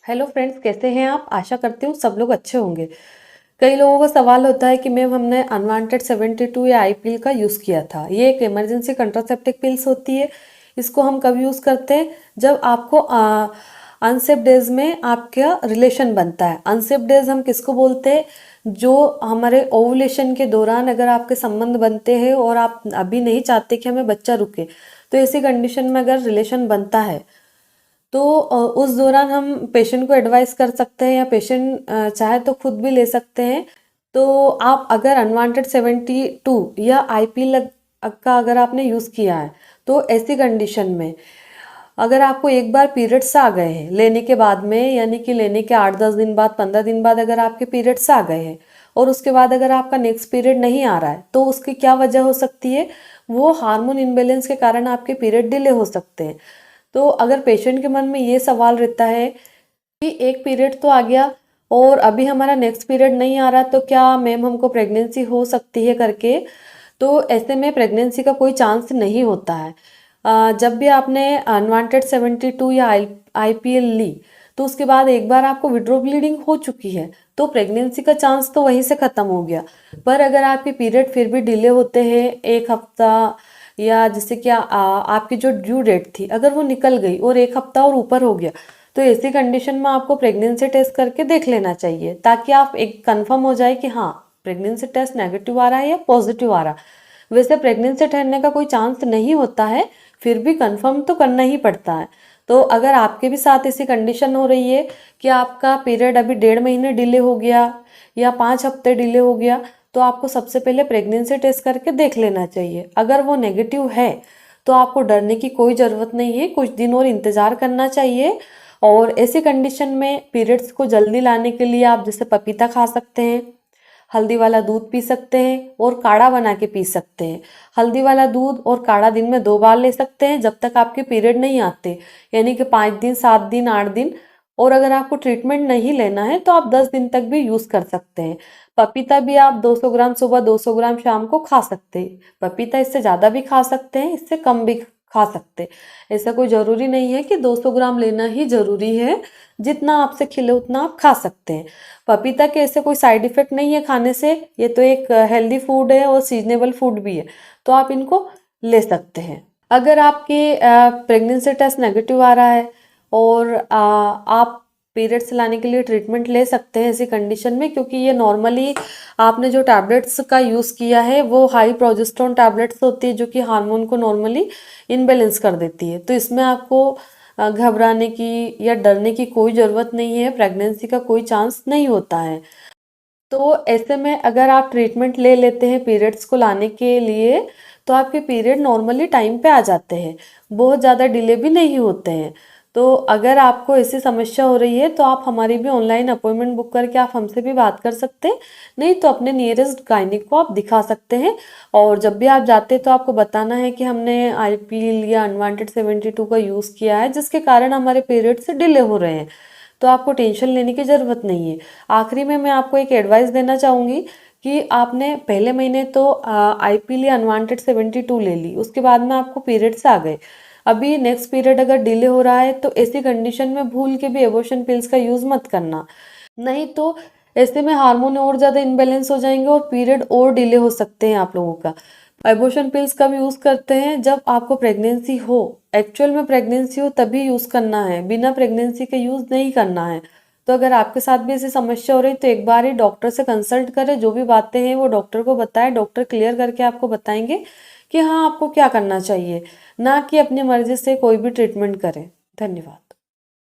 Hello friends, कैसे हैं आप? आशा करती हूँ सब लोग अच्छे होंगे। कई लोगों का सवाल होता है कि मैम हमने अनवांटेड 72 या आईपीएल का यूज़ किया था। ये एक इमरजेंसी कंट्रासेप्टिव पिल्स होती है। इसको हम कब यूज़ करते हैं? जब आपको अनसेफ डेज में आपका रिलेशन बनता है। अनसेफ डेज हम किसको बोलते हैं? जो हमारे ओवुलेशन के दौरान अगर आपके संबंध बनते हैं और आप अभी नहीं चाहते कि हमें बच्चा रुके, तो ऐसी कंडीशन में अगर रिलेशन बनता है तो उस दौरान हम पेशेंट को एडवाइस कर सकते हैं या पेशेंट चाहे तो खुद भी ले सकते हैं। तो आप अगर अनवांटेड 72 या आईपीएल का अगर आपने यूज़ किया है, तो ऐसी कंडीशन में अगर आपको एक बार पीरियड्स आ गए हैं लेने के बाद में, यानी कि लेने के 8-10 दिन बाद, 15 दिन बाद अगर आपके पीरियड्स आ गए हैं और उसके बाद अगर आपका नेक्स्ट पीरियड नहीं आ रहा है, तो उसकी क्या वजह हो सकती है? वो हार्मोन इम्बेलेंस के कारण आपके पीरियड डिले हो सकते हैं। तो अगर पेशेंट के मन में ये सवाल रहता है कि एक पीरियड तो आ गया और अभी हमारा नेक्स्ट पीरियड नहीं आ रहा, तो क्या मैम हमको प्रेगनेंसी हो सकती है करके, तो ऐसे में प्रेगनेंसी का कोई चांस नहीं होता है। जब भी आपने अनवांटेड 72 या आईपीएल ली, तो उसके बाद एक बार आपको विड्रो ब्लीडिंग हो चुकी है, तो प्रेगनेंसी का चांस तो वहीं से ख़त्म हो गया। पर अगर आपके पीरियड फिर भी डिले होते हैं एक हफ्ता, या जैसे कि आपकी जो ड्यू डेट थी अगर वो निकल गई और एक हफ्ता और ऊपर हो गया, तो ऐसी कंडीशन में आपको प्रेगनेंसी टेस्ट करके देख लेना चाहिए, ताकि आप एक कंफर्म हो जाए कि हाँ प्रेगनेंसी टेस्ट नेगेटिव आ रहा है या पॉजिटिव आ रहा है। वैसे प्रेगनेंसी ठहरने का कोई चांस नहीं होता है, फिर भी कंफर्म तो करना ही पड़ता है। तो अगर आपके भी साथ ऐसी कंडीशन हो रही है कि आपका पीरियड अभी 1.5 महीने डिले हो गया या 5 हफ्ते डिले हो गया, तो आपको सबसे पहले प्रेगनेंसी टेस्ट करके देख लेना चाहिए। अगर वो नेगेटिव है तो आपको डरने की कोई ज़रूरत नहीं है, कुछ दिन और इंतज़ार करना चाहिए। और ऐसी कंडीशन में पीरियड्स को जल्दी लाने के लिए आप जैसे पपीता खा सकते हैं, हल्दी वाला दूध पी सकते हैं और काढ़ा बना के पी सकते हैं। हल्दी वाला दूध और काढ़ा दिन में 2 बार ले सकते हैं जब तक आपके पीरियड नहीं आते, यानी कि 5 दिन, 7 दिन, 8 दिन। और अगर आपको ट्रीटमेंट नहीं लेना है तो आप 10 दिन तक भी यूज़ कर सकते हैं। पपीता भी आप 200 ग्राम सुबह, 200 ग्राम शाम को खा सकते हैं। पपीता इससे ज़्यादा भी खा सकते हैं, इससे कम भी खा सकते हैं। ऐसा कोई ज़रूरी नहीं है कि 200 ग्राम लेना ही ज़रूरी है, जितना आपसे खिले उतना आप खा सकते हैं। पपीता के ऐसे कोई साइड इफ़ेक्ट नहीं है खाने से, ये तो एक हेल्दी फूड है और सीजनेबल फूड भी है, तो आप इनको ले सकते हैं। अगर आपके प्रेगनेंसी टेस्ट नेगेटिव आ रहा है और आप पीरियड्स लाने के लिए ट्रीटमेंट ले सकते हैं ऐसी कंडीशन में, क्योंकि ये नॉर्मली आपने जो टैबलेट्स का यूज़ किया है वो हाई प्रोजेस्टेरोन टैबलेट्स होती है, जो कि हार्मोन को नॉर्मली इनबैलेंस कर देती है। तो इसमें आपको घबराने की या डरने की कोई ज़रूरत नहीं है, प्रेगनेंसी का कोई चांस नहीं होता है। तो ऐसे में अगर आप ट्रीटमेंट ले लेते हैं पीरियड्स को लाने के लिए, तो आपके पीरियड नॉर्मली टाइम पे आ जाते हैं, बहुत ज़्यादा डिले भी नहीं होते हैं। तो अगर आपको ऐसी समस्या हो रही है तो आप हमारी भी ऑनलाइन अपॉइंटमेंट बुक करके आप हमसे भी बात कर सकते हैं, नहीं तो अपने नियरेस्ट गायनिक को आप दिखा सकते हैं। और जब भी आप जाते हैं तो आपको बताना है कि हमने आईपीएल या अनवांटेड 72 का यूज़ किया है, जिसके कारण हमारे पीरियड से डिले हो रहे हैं। तो आपको टेंशन लेने की ज़रूरत नहीं है। आखिरी में मैं आपको एक एडवाइस देना चाहूँगी कि आपने पहले महीने तो आईपीएल या अनवांटेड 72 ले ली, उसके बाद में आपको पीरियड्स आ गए, अभी नेक्स्ट पीरियड अगर डिले हो रहा है, तो ऐसी कंडीशन में भूल के भी एबॉर्शन पिल्स का यूज़ मत करना, नहीं तो ऐसे में हार्मोन और ज़्यादा इम्बैलेंस हो जाएंगे और पीरियड और डिले हो सकते हैं आप लोगों का। एबॉर्शन पिल्स कब यूज़ करते हैं? जब आपको प्रेगनेंसी हो, एक्चुअल में प्रेगनेंसी हो तभी यूज़ करना है, बिना प्रेगनेंसी के यूज़ नहीं करना है। तो अगर आपके साथ भी ऐसी समस्या हो रही तो एक बार ही डॉक्टर से कंसल्ट करें, जो भी बातें हैं वो डॉक्टर को बताएं, डॉक्टर क्लियर करके आपको बताएंगे कि हाँ आपको क्या करना चाहिए, ना कि अपनी मर्जी से कोई भी ट्रीटमेंट करें। धन्यवाद।